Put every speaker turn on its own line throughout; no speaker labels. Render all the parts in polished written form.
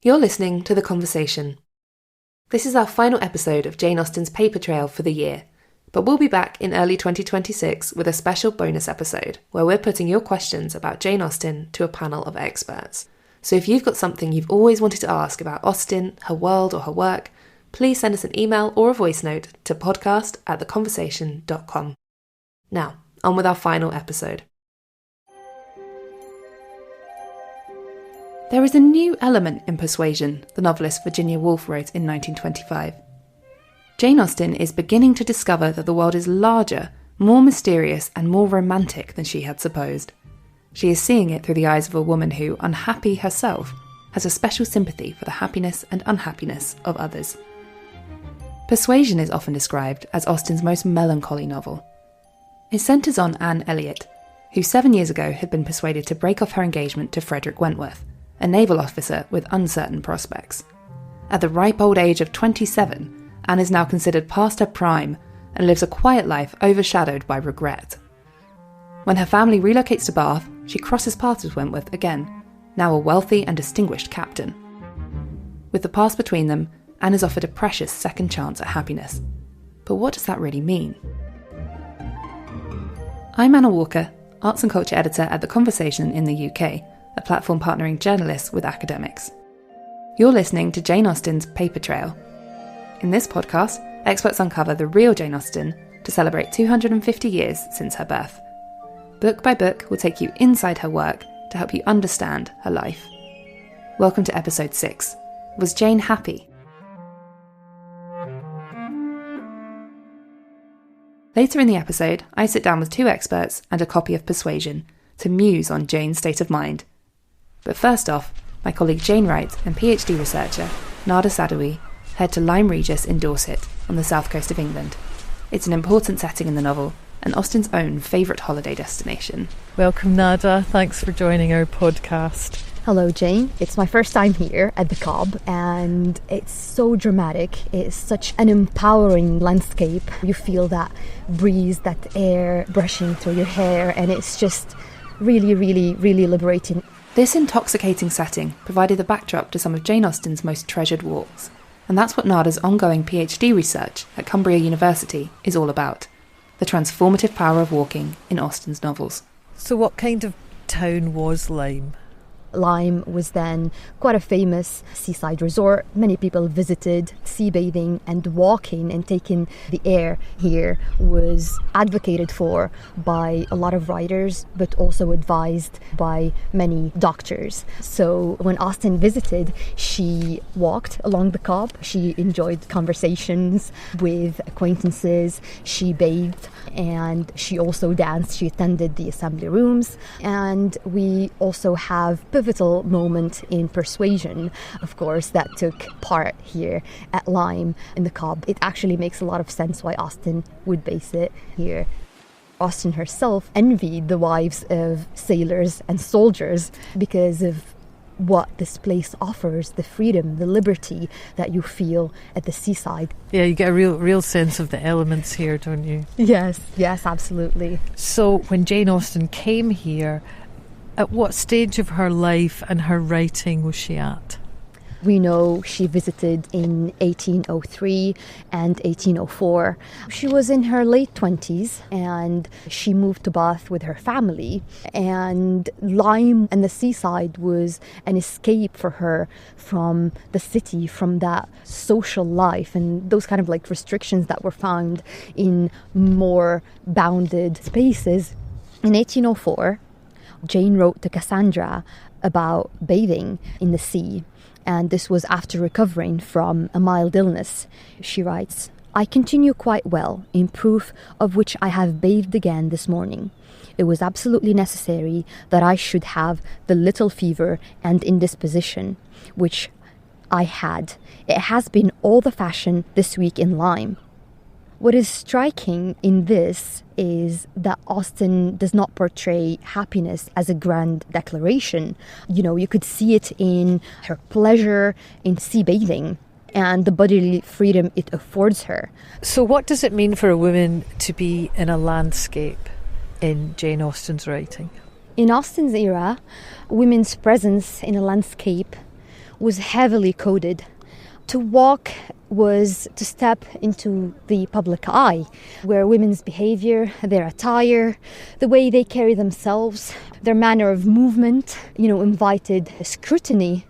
You're listening to The Conversation. This is our final episode of Jane Austen's paper trail for the year, but we'll be back in early 2026 with a special bonus episode where we're putting your questions about Jane Austen to a panel of experts. So if you've got something you've always wanted to ask about Austen, her world or her work, please send us an email or a voice note to podcast@theconversation.com. Now, on with our final episode. There is a new element in Persuasion, the novelist Virginia Woolf wrote in 1925. Jane Austen is beginning to discover that the world is larger, more mysterious and more romantic than she had supposed. She is seeing it through the eyes of a woman who, unhappy herself, has a special sympathy for the happiness and unhappiness of others. Persuasion is often described as Austen's most melancholy novel. It centres on Anne Elliot, who 7 years ago had been persuaded to break off her engagement to Frederick Wentworth, a naval officer with uncertain prospects. At the ripe old age of 27, Anne is now considered past her prime and lives a quiet life overshadowed by regret. When her family relocates to Bath, she crosses paths with Wentworth again, now a wealthy and distinguished captain. With the past between them, Anne is offered a precious second chance at happiness. But what does that really mean? I'm Anna Walker, Arts and Culture Editor at The Conversation in the UK, a platform partnering journalists with academics. You're listening to Jane Austen's Paper Trail. In this podcast, experts uncover the real Jane Austen to celebrate 250 years since her birth. Book by book, we'll take you inside her work to help you understand her life. Welcome to episode 6. Was Jane happy? Later in the episode, I sit down with 2 experts and a copy of Persuasion to muse on Jane's state of mind. But first off, my colleague Jane Wright and PhD researcher Nada Sadoui head to Lyme Regis in Dorset on the south coast of England. It's an important setting in the novel and Austen's own favourite holiday destination.
Welcome Nada, thanks for joining our podcast.
Hello Jane, it's my first time here at the Cobb and it's so dramatic. It's such an empowering landscape. You feel that breeze, that air brushing through your hair, and it's just really, really, really liberating.
This intoxicating setting provided the backdrop to some of Jane Austen's most treasured walks, and that's what Nada's ongoing PhD research at Cumbria University is all about, the transformative power of walking in Austen's novels.
So what kind of town was Lyme?
Lyme was then quite a famous seaside resort. Many people visited. Sea bathing and walking and taking the air here was advocated for by a lot of writers, but also advised by many doctors. So when Austen visited, she walked along the Cobb. She enjoyed conversations with acquaintances. She bathed and she also danced. She attended the assembly rooms. And we also have pivotal moment in Persuasion, of course, that took part here at Lyme in the Cobb. It actually makes a lot of sense why Austen would base it here. Austen herself envied the wives of sailors and soldiers because of what this place offers, the freedom, the liberty that you feel at the seaside.
Yeah, you get a real sense of the elements here, don't you?
Yes, absolutely.
So when Jane Austen came here, at what stage of her life and her writing was she at?
We know she visited in 1803 and 1804. She was in her late 20s and she moved to Bath with her family. And Lyme and the seaside was an escape for her from the city, from that social life and those kind of like restrictions that were found in more bounded spaces. In 1804, Jane wrote to Cassandra about bathing in the sea, and this was after recovering from a mild illness. She writes, "I continue quite well, in proof of which I have bathed again this morning. It was absolutely necessary that I should have the little fever and indisposition, which I had. It has been all the fashion this week in Lyme." What is striking in this is that Austen does not portray happiness as a grand declaration. You know, you could see it in her pleasure in sea bathing and the bodily freedom it affords her.
So what does it mean for a woman to be in a landscape in Jane Austen's writing?
In Austen's era, women's presence in a landscape was heavily coded. To walk was to step into the public eye, where women's behavior, their attire, the way they carry themselves, their manner of movement, invited scrutiny.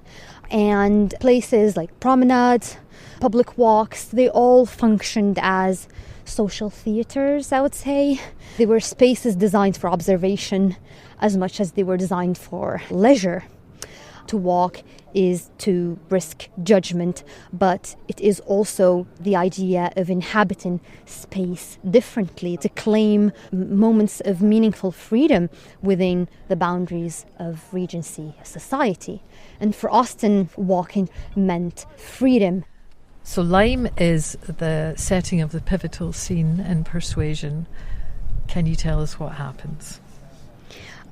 And places like promenades, public walks, they all functioned as social theatres, I would say. They were spaces designed for observation as much as they were designed for leisure. To walk is to risk judgment, but it is also the idea of inhabiting space differently, to claim moments of meaningful freedom within the boundaries of Regency society. And for Austen, walking meant freedom.
So Lyme is the setting of the pivotal scene in Persuasion. Can you tell us what happens?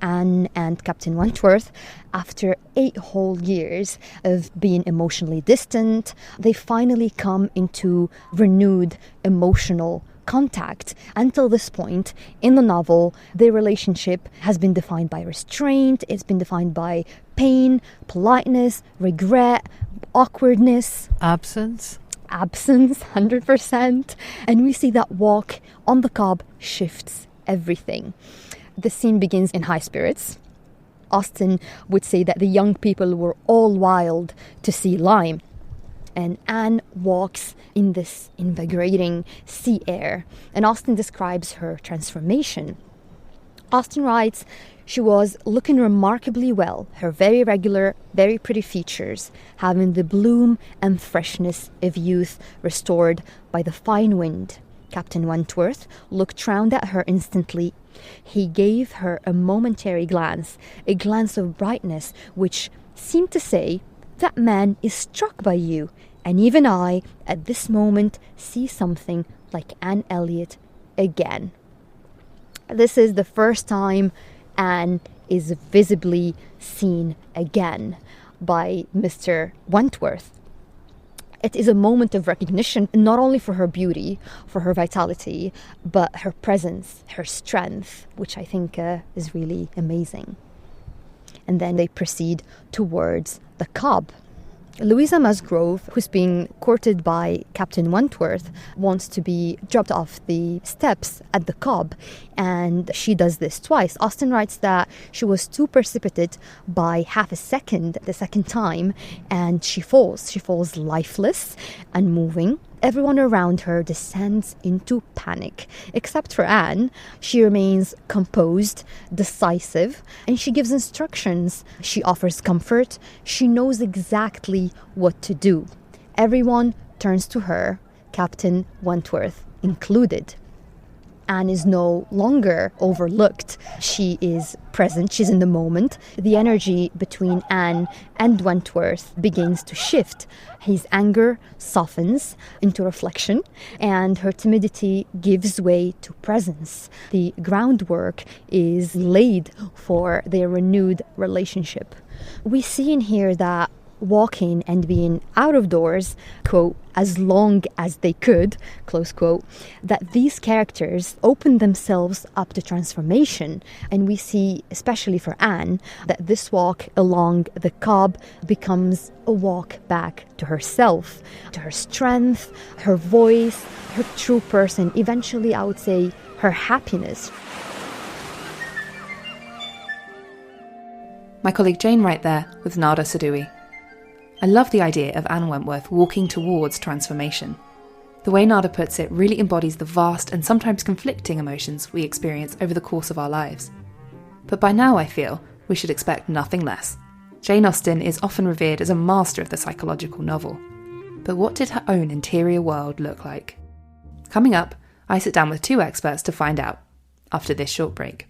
Anne and Captain Wentworth, after 8 whole years of being emotionally distant, they finally come into renewed emotional contact. Until this point in the novel, their relationship has been defined by restraint, it's been defined by pain, politeness, regret, awkwardness.
Absence,
100%. And we see that walk on the cob shifts everything. The scene begins in high spirits. Austen would say that the young people were all wild to see Lyme. And Anne walks in this invigorating sea air. And Austen describes her transformation. Austen writes, she was looking remarkably well, her very regular, very pretty features, having the bloom and freshness of youth restored by the fine wind. Captain Wentworth looked round at her instantly. He gave her a momentary glance, a glance of brightness, which seemed to say, that man is struck by you, and even I, at this moment, see something like Anne Elliot again. This is the first time Anne is visibly seen again by Mr. Wentworth. It is a moment of recognition, not only for her beauty, for her vitality, but her presence, her strength, which I think is really amazing. And then they proceed towards the cob. Louisa Musgrove, who's being courted by Captain Wentworth, wants to be dropped off the steps at the cob, and she does this twice. Austen writes that she was too precipitate by half a second the second time, and she falls. She falls lifeless, unmoving. Everyone around her descends into panic, except for Anne. She remains composed, decisive, and she gives instructions. She offers comfort. She knows exactly what to do. Everyone turns to her, Captain Wentworth included. Anne is no longer overlooked. She is present. She's in the moment. The energy between Anne and Wentworth begins to shift. His anger softens into reflection, and her timidity gives way to presence. The groundwork is laid for their renewed relationship. We see in here that walking and being out of doors, quote, as long as they could, close quote, that these characters open themselves up to transformation. And we see, especially for Anne, that this walk along the cob becomes a walk back to herself, to her strength, her voice, her true person, eventually I would say her happiness.
My colleague Jane Wright there with Nada Sadui. I love the idea of Anne Wentworth walking towards transformation. The way Nada puts it really embodies the vast and sometimes conflicting emotions we experience over the course of our lives. But by now I feel we should expect nothing less. Jane Austen is often revered as a master of the psychological novel. But what did her own interior world look like? Coming up, I sit down with 2 experts to find out, after this short break.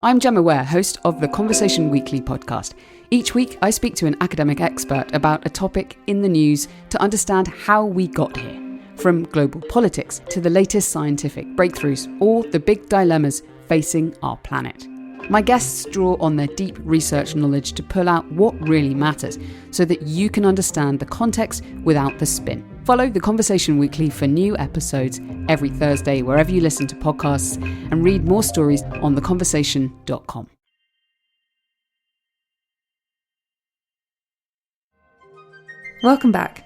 I'm Gemma Ware, host of the Conversation Weekly podcast. Each week, I speak to an academic expert about a topic in the news to understand how we got here, from global politics to the latest scientific breakthroughs or the big dilemmas facing our planet. My guests draw on their deep research knowledge to pull out what really matters so that you can understand the context without the spin. Follow the Conversation Weekly for new episodes every Thursday wherever you listen to podcasts, and read more stories on theconversation.com.
Welcome back.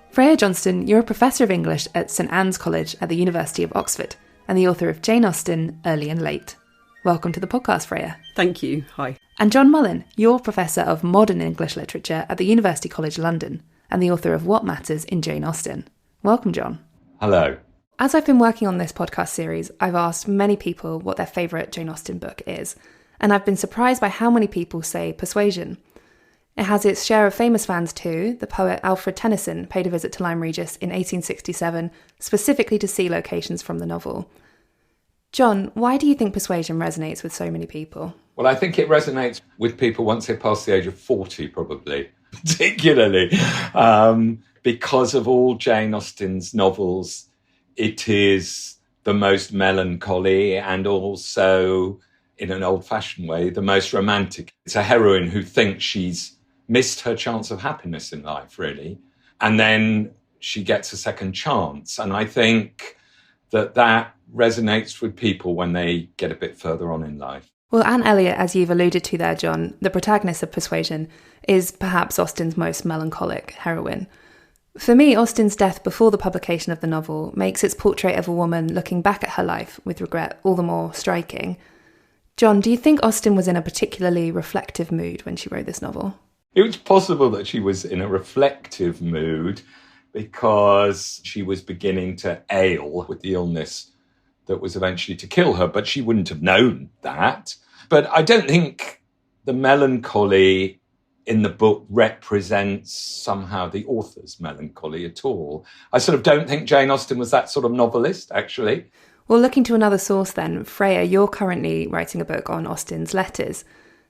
Freya Johnston, you're a professor of English at St Anne's College at the University of Oxford and the author of Jane Austen, Early and Late. Welcome to the podcast, Freya.
Thank you. Hi.
And John Mullen, you're Professor of Modern English Literature at the University College London and the author of What Matters in Jane Austen. Welcome, John.
Hello.
As I've been working on this podcast series, I've asked many people what their favourite Jane Austen book is, and I've been surprised by how many people say Persuasion. It has its share of famous fans too. The poet Alfred Tennyson paid a visit to Lyme Regis in 1867, specifically to see locations from the novel. John, why do you think Persuasion resonates with so many people?
Well, I think it resonates with people once they pass the age of 40, probably, particularly because of all Jane Austen's novels. It is the most melancholy and also, in an old-fashioned way, the most romantic. It's a heroine who thinks she's missed her chance of happiness in life, really. And then she gets a second chance. And I think that resonates with people when they get a bit further on in life.
Well, Anne Elliot, as you've alluded to there, John, the protagonist of Persuasion, is perhaps Austen's most melancholic heroine. For me, Austen's death before the publication of the novel makes its portrait of a woman looking back at her life with regret all the more striking. John, do you think Austen was in a particularly reflective mood when she wrote this novel?
It was possible that she was in a reflective mood because she was beginning to ail with the illness that was eventually to kill her, but she wouldn't have known that. But I don't think the melancholy in the book represents somehow the author's melancholy at all. I sort of don't think Jane Austen was that sort of novelist, actually.
Well, looking to another source then, Freya, you're currently writing a book on Austen's letters.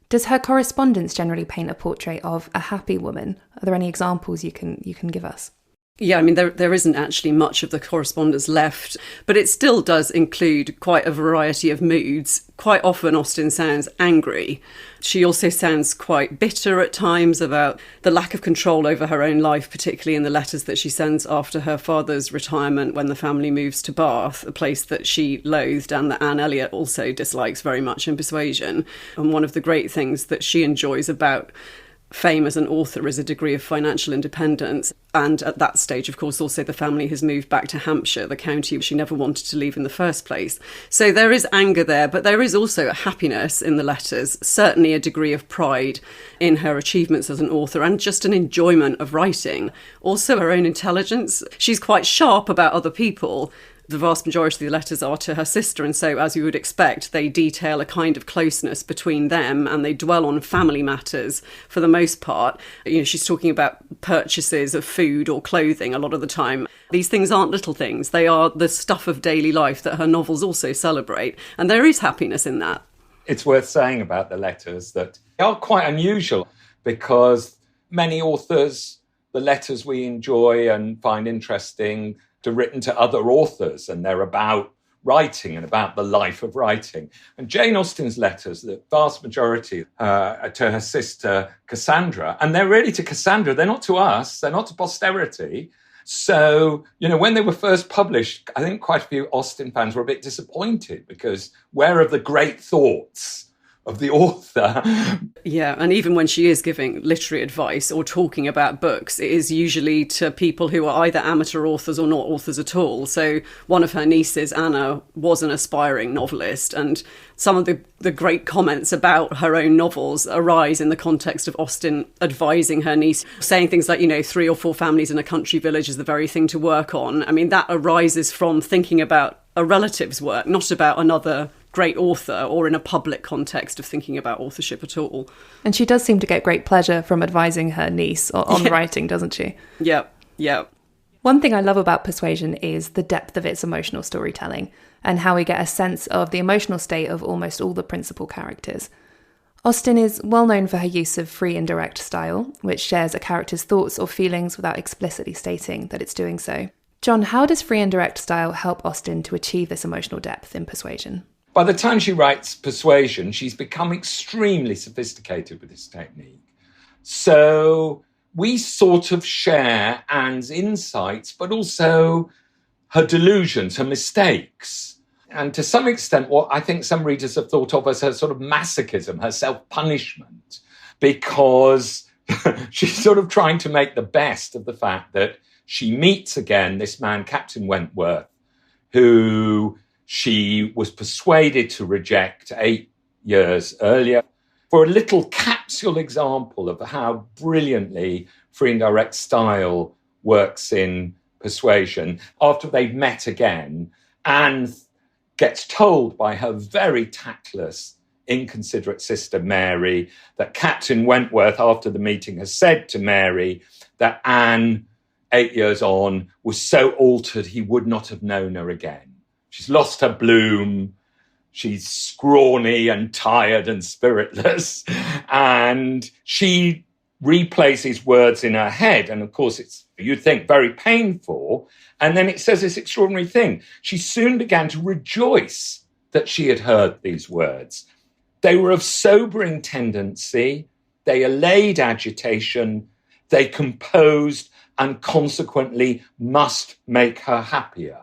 Does her correspondence generally paint a portrait of a happy woman? Are there any examples you can give us?
Yeah, I mean, there isn't actually much of the correspondence left, but it still does include quite a variety of moods. Quite often, Austen sounds angry. She also sounds quite bitter at times about the lack of control over her own life, particularly in the letters that she sends after her father's retirement when the family moves to Bath, a place that she loathed and that Anne Elliot also dislikes very much in Persuasion. And one of the great things that she enjoys about fame as an author is a degree of financial independence. And at that stage, of course, also the family has moved back to Hampshire, the county she never wanted to leave in the first place. So there is anger there, but there is also a happiness in the letters, certainly a degree of pride in her achievements as an author and just an enjoyment of writing. Also her own intelligence. She's quite sharp about other people. The vast majority of the letters are to her sister, and so, as you would expect, they detail a kind of closeness between them and they dwell on family matters for the most part. You know, she's talking about purchases of food or clothing a lot of the time. These things aren't little things. They are the stuff of daily life that her novels also celebrate, and there is happiness in that.
It's worth saying about the letters that they are quite unusual because many authors, the letters we enjoy and find interesting, are written to other authors and they're about writing and about the life of writing. And Jane Austen's letters, the vast majority are to her sister Cassandra, and they're really to Cassandra. They're not to us. They're not to posterity. So, you know, when they were first published, I think quite a few Austen fans were a bit disappointed because where are the great thoughts of the author?
Yeah, and even when she is giving literary advice or talking about books, it is usually to people who are either amateur authors or not authors at all. So one of her nieces, Anna, was an aspiring novelist, and some of the great comments about her own novels arise in the context of Austen advising her niece, saying things like, you know, 3 or 4 families in a country village is the very thing to work on. I mean, that arises from thinking about a relative's work, not about another great author or in a public context of thinking about authorship at all.
And she does seem to get great pleasure from advising her niece on writing, doesn't she?
Yeah.
One thing I love about Persuasion is the depth of its emotional storytelling and how we get a sense of the emotional state of almost all the principal characters. Austen is well known for her use of free and direct style, which shares a character's thoughts or feelings without explicitly stating that it's doing so. John, how does free and direct style help Austen to achieve this emotional depth in Persuasion?
By the time she writes Persuasion, she's become extremely sophisticated with this technique. So we sort of share Anne's insights, but also her delusions, her mistakes. And to some extent, what I think some readers have thought of as her sort of masochism, her self-punishment, because she's sort of trying to make the best of the fact that she meets again this man, Captain Wentworth, who she was persuaded to reject 8 years earlier, for a little capsule example of how brilliantly free and direct style works in Persuasion. After they've met again, Anne gets told by her very tactless, inconsiderate sister Mary that Captain Wentworth, after the meeting, has said to Mary that Anne, 8 years on, was so altered he would not have known her again. She's lost her bloom. She's scrawny and tired and spiritless. And she replays his words in her head. And of course, it's, you'd think, very painful. And then it says this extraordinary thing. She soon began to rejoice that she had heard these words. They were of sobering tendency. They allayed agitation. They composed and consequently must make her happier.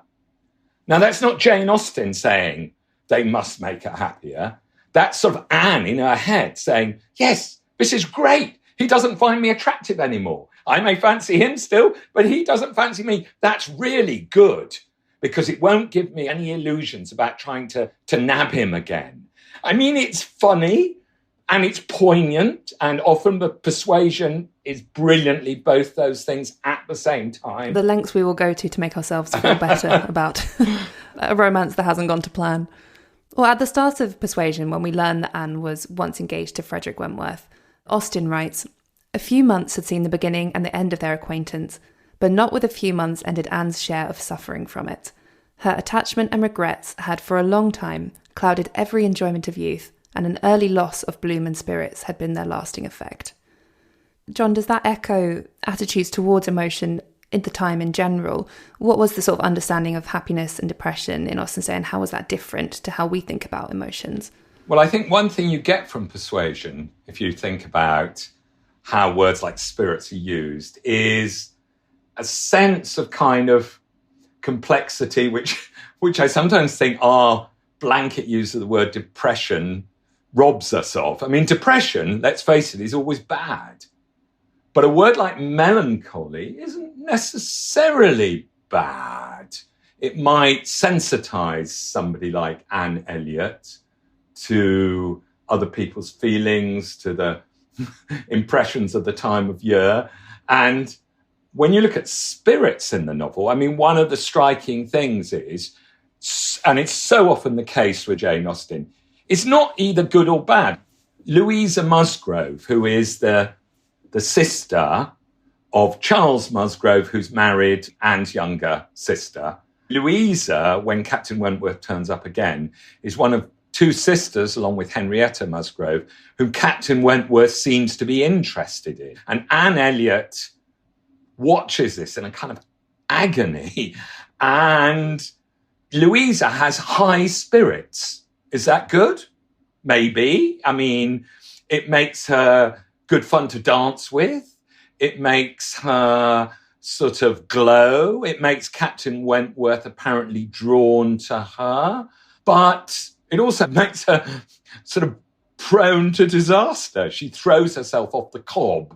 Now, that's not Jane Austen saying they must make her happier. That's sort of Anne in her head saying, yes, this is great. He doesn't find me attractive anymore. I may fancy him still, but he doesn't fancy me. That's really good because it won't give me any illusions about trying to nab him again. I mean, it's funny and it's poignant, and often the Persuasion is brilliantly both those things at the same time.
The lengths we will go to make ourselves feel better about a romance that hasn't gone to plan. Well, at the start of Persuasion, when we learn that Anne was once engaged to Frederick Wentworth, Austen writes, "A few months had seen the beginning and the end of their acquaintance, but not with a few months ended Anne's share of suffering from it. Her attachment and regrets had for a long time clouded every enjoyment of youth, and an early loss of bloom and spirits had been their lasting effect." John, does that echo attitudes towards emotion at the time in general? What was the sort of understanding of happiness and depression in Austen's day, and how was that different to how we think about emotions?
Well, I think one thing you get from Persuasion, if you think about how words like spirits are used, is a sense of kind of complexity, which I sometimes think our blanket use of the word depression robs us of. I mean, depression, let's face it, is always bad. But a word like melancholy isn't necessarily bad. It might sensitize somebody like Anne Elliot to other people's feelings, to the impressions of the time of year. And when you look at spirits in the novel, I mean, one of the striking things is, and it's so often the case with Jane Austen, it's not either good or bad. Louisa Musgrove, who is the sister of Charles Musgrove, who's married Anne's younger sister. Louisa, when Captain Wentworth turns up again, is one of two sisters, along with Henrietta Musgrove, whom Captain Wentworth seems to be interested in. And Anne Elliot watches this in a kind of agony. And Louisa has high spirits. Is that good? Maybe. I mean, it makes her good fun to dance with. It makes her sort of glow. It makes Captain Wentworth apparently drawn to her. But it also makes her sort of prone to disaster. She throws herself off the cob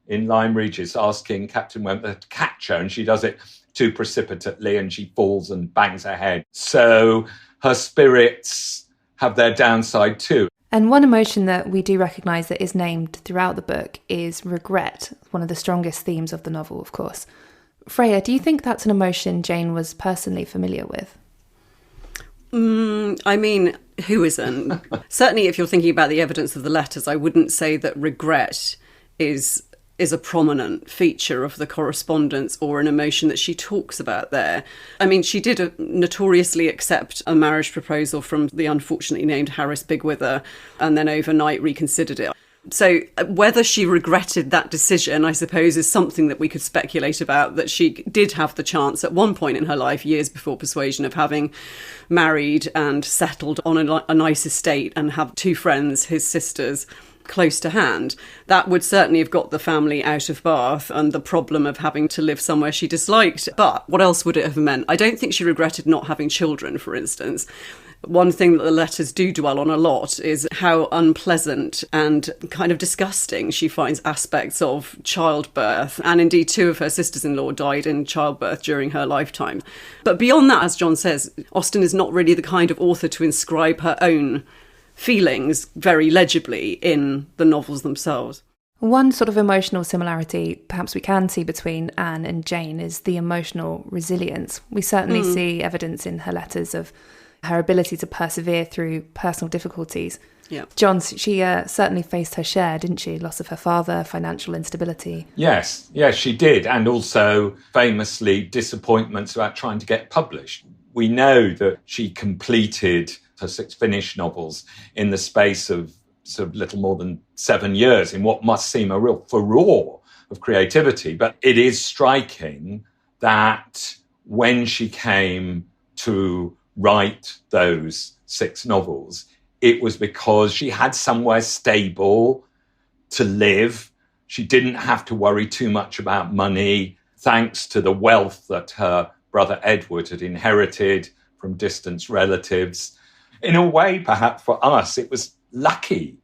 in Lyme Regis, asking Captain Wentworth to catch her, and she does it too precipitately, and she falls and bangs her head. So her spirits have their downside too.
And one emotion that we do recognise that is named throughout the book is regret, one of the strongest themes of the novel, of course. Freya, do you think that's an emotion Jane was personally familiar with?
I mean, who isn't? Certainly, if you're thinking about the evidence of the letters, I wouldn't say that regret is a prominent feature of the correspondence or an emotion that she talks about there. I mean, she did notoriously accept a marriage proposal from the unfortunately named Harris Bigwither and then overnight reconsidered it. So whether she regretted that decision, I suppose, is something that we could speculate about, that she did have the chance at one point in her life, years before Persuasion, of having married and settled on a nice estate and have two friends, his sisters, close to hand. That would certainly have got the family out of Bath and the problem of having to live somewhere she disliked. But what else would it have meant? I don't think she regretted not having children, for instance. One thing that the letters do dwell on a lot is how unpleasant and kind of disgusting she finds aspects of childbirth. And indeed, 2 of her sisters-in-law died in childbirth during her lifetime. But beyond that, as John says, Austen is not really the kind of author to inscribe her own feelings very legibly in the novels themselves.
One sort of emotional similarity perhaps we can see between Anne and Jane is the emotional resilience. We certainly see evidence in her letters of her ability to persevere through personal difficulties.
Yeah.
John, she certainly faced her share, didn't she? Loss of her father, financial instability.
Yes, she did. And also famously disappointments about trying to get published. We know that she completed her 6 finished novels in the space of sort of little more than 7 years in what must seem a real furore of creativity. But it is striking that when she came to write those 6 novels, it was because she had somewhere stable to live. She didn't have to worry too much about money, thanks to the wealth that her brother Edward had inherited from distant relatives. In a way, perhaps for us, it was lucky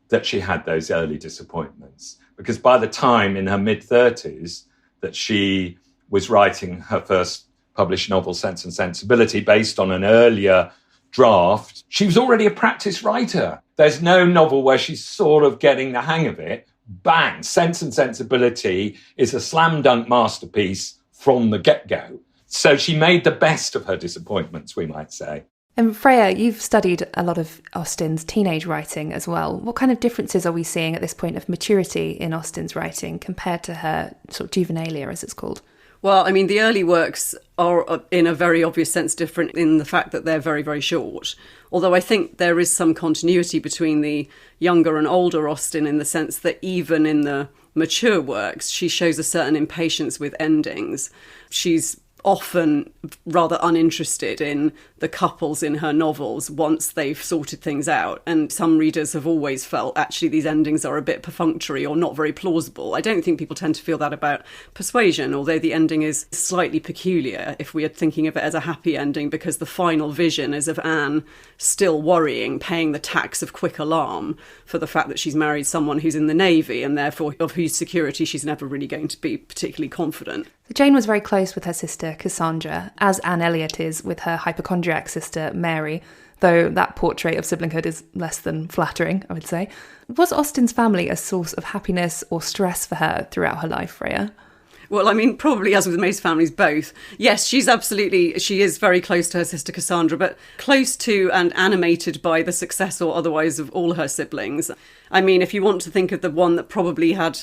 that she had those early disappointments, because by the time in her mid-30s that she was writing her first published novel, Sense and Sensibility, based on an earlier draft, she was already a practiced writer. There's no novel where she's sort of getting the hang of it. Bang! Sense and Sensibility is a slam dunk masterpiece from the get-go. So she made the best of her disappointments, we might say.
And Freya, you've studied a lot of Austen's teenage writing as well. What kind of differences are we seeing at this point of maturity in Austen's writing compared to her sort of juvenilia, as it's called?
Well, I mean, the early works are, in a very obvious sense, different in the fact that they're very, very short. Although I think there is some continuity between the younger and older Austen in the sense that even in the mature works, she shows a certain impatience with endings. She's often rather uninterested in the couples in her novels once they've sorted things out. And some readers have always felt actually these endings are a bit perfunctory or not very plausible. I don't think people tend to feel that about Persuasion, although the ending is slightly peculiar if we are thinking of it as a happy ending, because the final vision is of Anne still worrying, paying the tax of quick alarm for the fact that she's married someone who's in the Navy and therefore of whose security she's never really going to be particularly confident.
Jane was very close with her sister Cassandra, as Anne Elliot is with her hypochondriac sister Mary, though that portrait of siblinghood is less than flattering, I would say. Was Austen's family a source of happiness or stress for her throughout her life, Freya?
Well, I mean, probably as with most families, both. Yes, she is very close to her sister Cassandra, but close to and animated by the success or otherwise of all her siblings. I mean, if you want to think of the one that probably had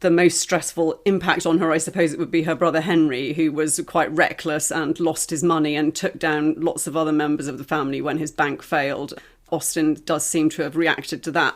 the most stressful impact on her, I suppose it would be her brother Henry, who was quite reckless and lost his money and took down lots of other members of the family when his bank failed. Austen does seem to have reacted to that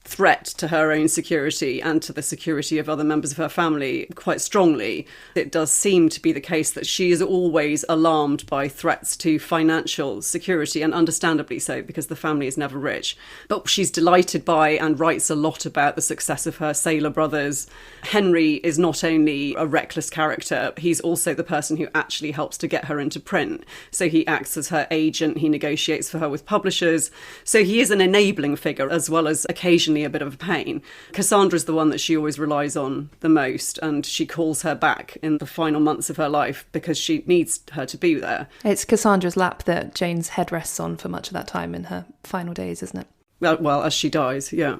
threat to her own security and to the security of other members of her family quite strongly. It does seem to be the case that she is always alarmed by threats to financial security, and understandably so, because the family is never rich. But she's delighted by and writes a lot about the success of her sailor brothers. Henry is not only a reckless character, he's also the person who actually helps to get her into print. So he acts as her agent, he negotiates for her with publishers. So he is an enabling figure as well as occasionally a bit of a pain. Cassandra's the one that she always relies on the most, and she calls her back in the final months of her life because she needs her to be there. It's
Cassandra's lap that Jane's head rests on for much of that time in her final days, isn't it?
Well, as she dies, yeah.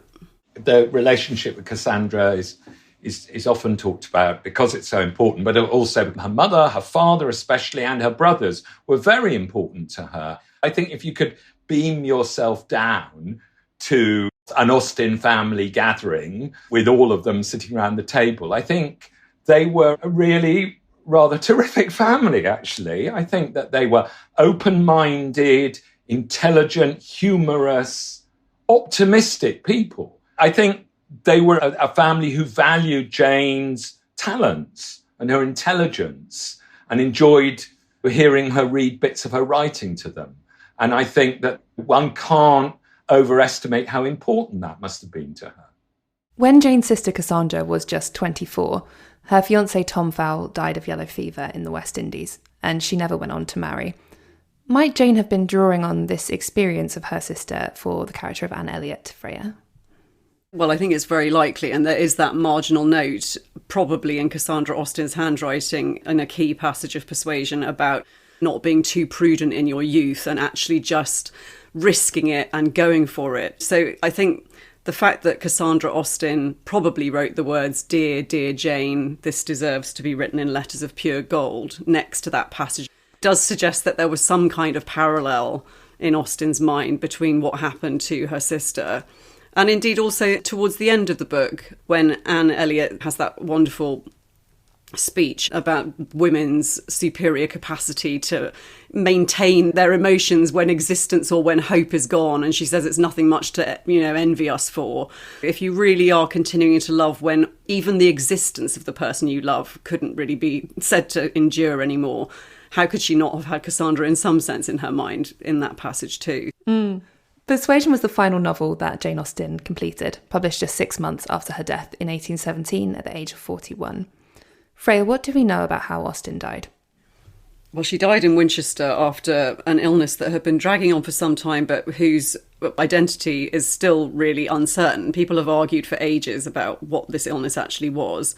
The relationship with Cassandra is often talked about because it's so important, but also her mother, her father especially, and her brothers were very important to her. I think if you could beam yourself down to an Austen family gathering with all of them sitting around the table, I think they were a really rather terrific family, actually. I think that they were open-minded, intelligent, humorous, optimistic people. I think they were a family who valued Jane's talents and her intelligence and enjoyed hearing her read bits of her writing to them. And I think that one can't overestimate how important that must have been to her.
When Jane's sister Cassandra was just 24, her fiancé Tom Fowle died of yellow fever in the West Indies, and she never went on to marry. Might Jane have been drawing on this experience of her sister for the character of Anne Elliot, Freya?
Well, I think it's very likely, and there is that marginal note, probably in Cassandra Austen's handwriting, in a key passage of Persuasion about not being too prudent in your youth and actually just risking it and going for it. So I think the fact that Cassandra Austen probably wrote the words, "Dear, dear Jane, this deserves to be written in letters of pure gold," next to that passage, does suggest that there was some kind of parallel in Austen's mind between what happened to her sister. And indeed also towards the end of the book, when Anne Elliot has that wonderful speech about women's superior capacity to maintain their emotions when existence or when hope is gone. And she says it's nothing much to, envy us for. If you really are continuing to love when even the existence of the person you love couldn't really be said to endure anymore, how could she not have had Cassandra in some sense in her mind in that passage too?
Persuasion was the final novel that Jane Austen completed, published just 6 months after her death in 1817 at the age of 41. Freya, what do we know about how Austen died?
Well, she died in Winchester after an illness that had been dragging on for some time, but whose identity is still really uncertain. People have argued for ages about what this illness actually was.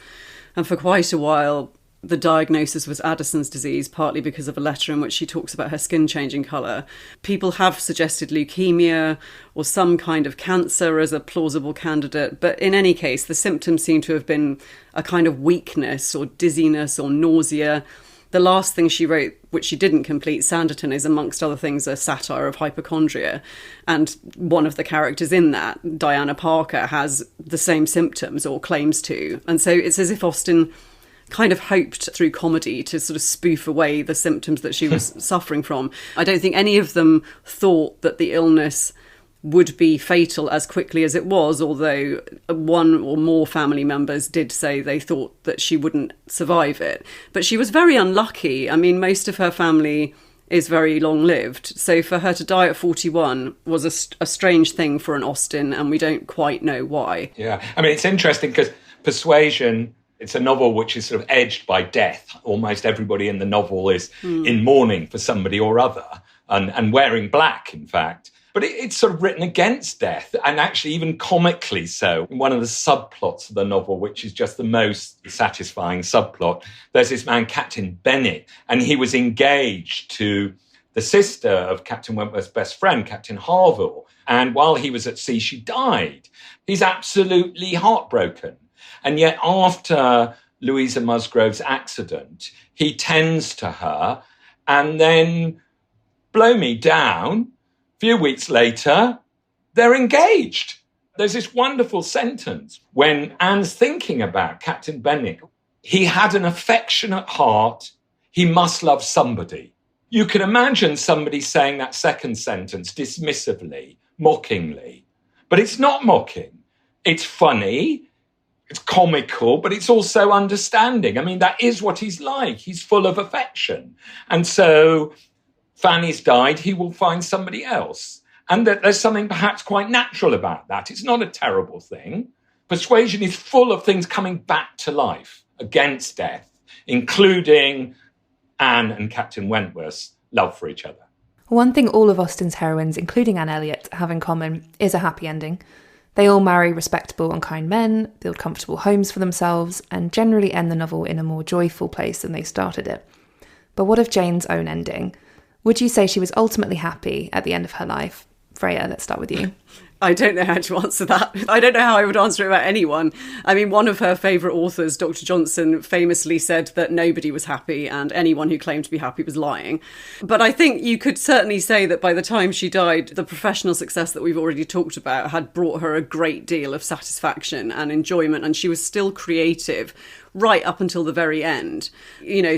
And for quite a while, the diagnosis was Addison's disease, partly because of a letter in which she talks about her skin changing colour. People have suggested leukemia or some kind of cancer as a plausible candidate, but in any case, the symptoms seem to have been a kind of weakness or dizziness or nausea. The last thing she wrote, which she didn't complete, Sanditon, is amongst other things a satire of hypochondria. And one of the characters in that, Diana Parker, has the same symptoms or claims to. And so it's as if Austen kind of hoped through comedy to sort of spoof away the symptoms that she was suffering from. I don't think any of them thought that the illness would be fatal as quickly as it was, although one or more family members did say they thought that she wouldn't survive it. But she was very unlucky. I mean, most of her family is very long-lived. So for her to die at 41 was a strange thing for an Austen, and we don't quite know why.
Yeah, I mean, it's interesting because Persuasion, it's a novel which is sort of edged by death. Almost everybody in the novel is in mourning for somebody or other and wearing black, in fact. But it's sort of written against death, and actually even comically so. In one of the subplots of the novel, which is just the most satisfying subplot, there's this man, Captain Bennet, and he was engaged to the sister of Captain Wentworth's best friend, Captain Harville. And while he was at sea, she died. He's absolutely heartbroken. And yet after Louisa Musgrove's accident, he tends to her, and then, blow me down, a few weeks later, they're engaged. There's this wonderful sentence when Anne's thinking about Captain Bennet. He had an affectionate heart. He must love somebody. You can imagine somebody saying that second sentence dismissively, mockingly. But it's not mocking. It's funny. It's comical, but it's also understanding. I mean, that is what he's like. He's full of affection. And so Fanny's died, he will find somebody else. And that there's something perhaps quite natural about that. It's not a terrible thing. Persuasion is full of things coming back to life against death, including Anne and Captain Wentworth's love for each other.
One thing all of Austen's heroines, including Anne Elliot, have in common is a happy ending. They all marry respectable and kind men, build comfortable homes for themselves, and generally end the novel in a more joyful place than they started it. But what of Jane's own ending? Would you say she was ultimately happy at the end of her life? Freya, let's start with you.
I don't know how to answer that. I don't know how I would answer it about anyone. I mean, one of her favourite authors, Dr. Johnson, famously said that nobody was happy and anyone who claimed to be happy was lying. But I think you could certainly say that by the time she died, the professional success that we've already talked about had brought her a great deal of satisfaction and enjoyment, and she was still creative right up until the very end.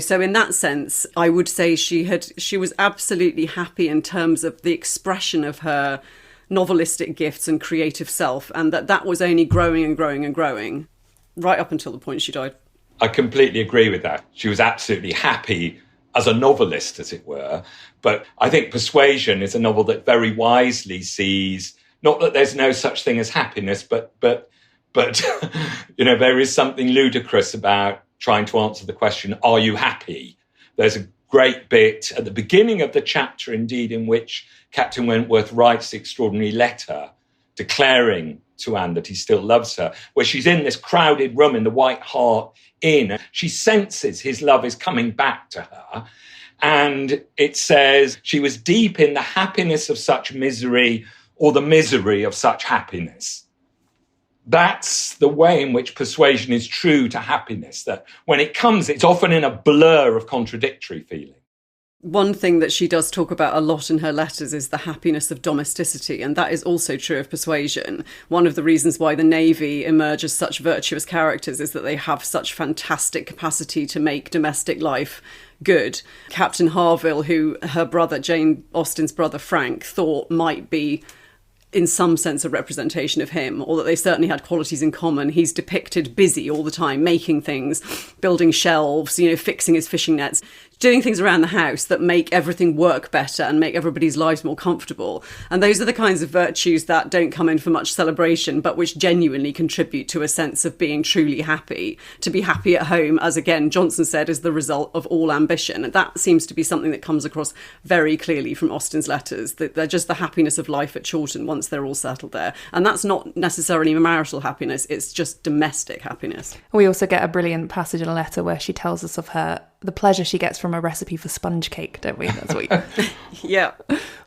So in that sense, I would say she was absolutely happy in terms of the expression of her novelistic gifts and creative self, and that was only growing and growing and growing right up until the point she died.
I completely agree with that. She was absolutely happy as a novelist, as it were. But I think Persuasion is a novel that very wisely sees, not that there's no such thing as happiness, but there is something ludicrous about trying to answer the question, are you happy? There's a great bit at the beginning of the chapter, indeed, in which Captain Wentworth writes the extraordinary letter declaring to Anne that he still loves her, where she's in this crowded room in the White Hart Inn. She senses his love is coming back to her. And it says, she was deep in the happiness of such misery or the misery of such happiness. That's the way in which persuasion is true to happiness, that when it comes, it's often in a blur of contradictory feeling.
One thing that she does talk about a lot in her letters is the happiness of domesticity, and that is also true of Persuasion. One of the reasons why the Navy emerge as such virtuous characters is that they have such fantastic capacity to make domestic life good. Captain Harville, who her brother, Jane Austen's brother Frank, thought might be in some sense a representation of him, or that they certainly had qualities in common. He's depicted busy all the time, making things, building shelves, fixing his fishing nets, doing things around the house that make everything work better and make everybody's lives more comfortable. And those are the kinds of virtues that don't come in for much celebration, but which genuinely contribute to a sense of being truly happy. To be happy at home, as again Johnson said, is the result of all ambition. And that seems to be something that comes across very clearly from Austen's letters, that they're just the happiness of life at Chawton once they're all settled there. And that's not necessarily marital happiness, it's just domestic happiness.
We also get a brilliant passage in a letter where she tells us of the pleasure she gets from a recipe for sponge cake, don't we? That's what
Yeah.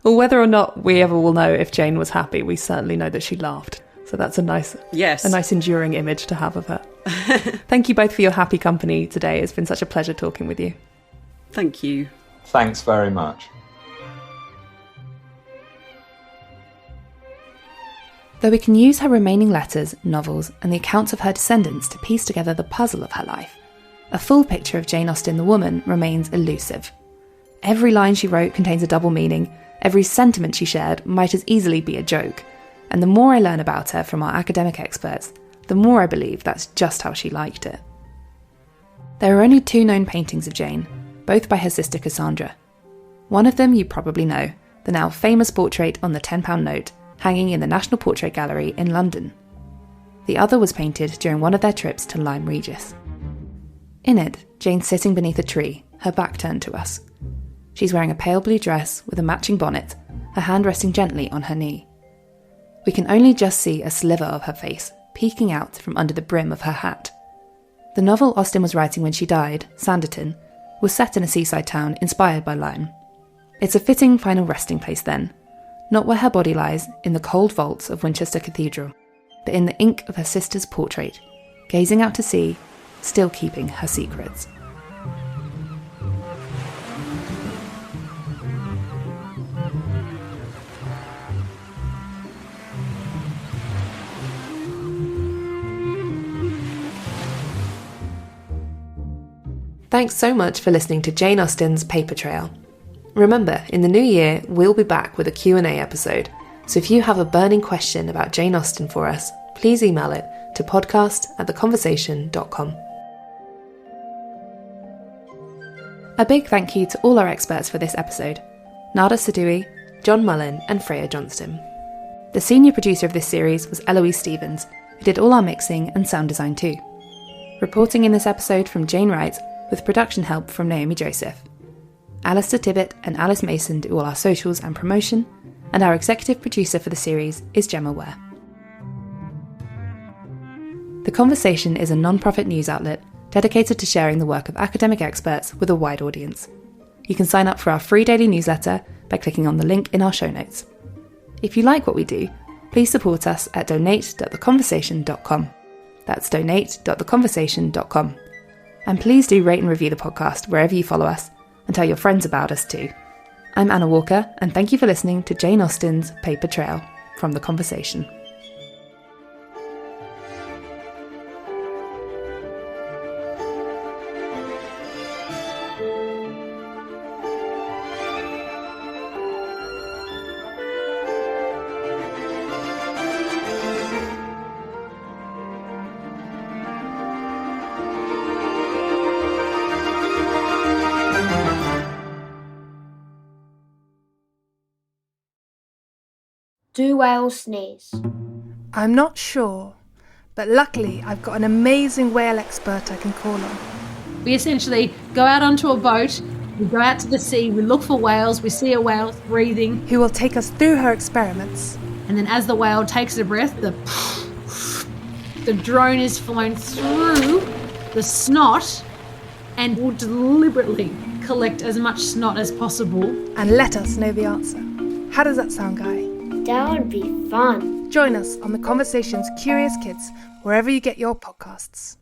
Well, whether or not we ever will know if Jane was happy, we certainly know that she laughed. So that's a nice enduring image to have of her. Thank you both for your happy company today. It's been such a pleasure talking with you.
Thank you.
Thanks very much.
Though we can use her remaining letters, novels, and the accounts of her descendants to piece together the puzzle of her life, a full picture of Jane Austen the woman remains elusive. Every line she wrote contains a double meaning, every sentiment she shared might as easily be a joke, and the more I learn about her from our academic experts, the more I believe that's just how she liked it. There are only 2 known paintings of Jane, both by her sister Cassandra. One of them you probably know, the now famous portrait on the £10 note, hanging in the National Portrait Gallery in London. The other was painted during one of their trips to Lyme Regis. In it, Jane's sitting beneath a tree, her back turned to us. She's wearing a pale blue dress with a matching bonnet, her hand resting gently on her knee. We can only just see a sliver of her face, peeking out from under the brim of her hat. The novel Austen was writing when she died, Sanditon, was set in a seaside town inspired by Lyme. It's a fitting final resting place then, not where her body lies in the cold vaults of Winchester Cathedral, but in the ink of her sister's portrait, gazing out to sea, still keeping her secrets. Thanks so much for listening to Jane Austen's Paper Trail. Remember, in the new year, we'll be back with a Q&A episode, so if you have a burning question about Jane Austen for us, please email it to podcast@theconversation.com. A big thank you to all our experts for this episode, Nada Sadui, John Mullen and Freya Johnston. The senior producer of this series was Eloise Stevens, who did all our mixing and sound design too. Reporting in this episode from Jane Wright, with production help from Naomi Joseph. Alistair Tibbett and Alice Mason do all our socials and promotion, and our executive producer for the series is Gemma Ware. The Conversation is a non-profit news outlet dedicated to sharing the work of academic experts with a wide audience. You can sign up for our free daily newsletter by clicking on the link in our show notes. If you like what we do, please support us at donate.theconversation.com. That's donate.theconversation.com. And please do rate and review the podcast wherever you follow us, and tell your friends about us too. I'm Anna Walker, and thank you for listening to Jane Austen's Paper Trail from The Conversation.
Do whales sneeze?
I'm not sure, but luckily I've got an amazing whale expert I can call on.
We essentially go out onto a boat, We go out to the sea, we look for whales, we see a whale breathing.
Who will take us through her experiments.
And then as the whale takes a breath, the drone is flown through the snot and will deliberately collect as much snot as possible.
And let us know the answer. How does that sound, Guy?
That would be fun.
Join us on The Conversation's Curious Kids, wherever you get your podcasts.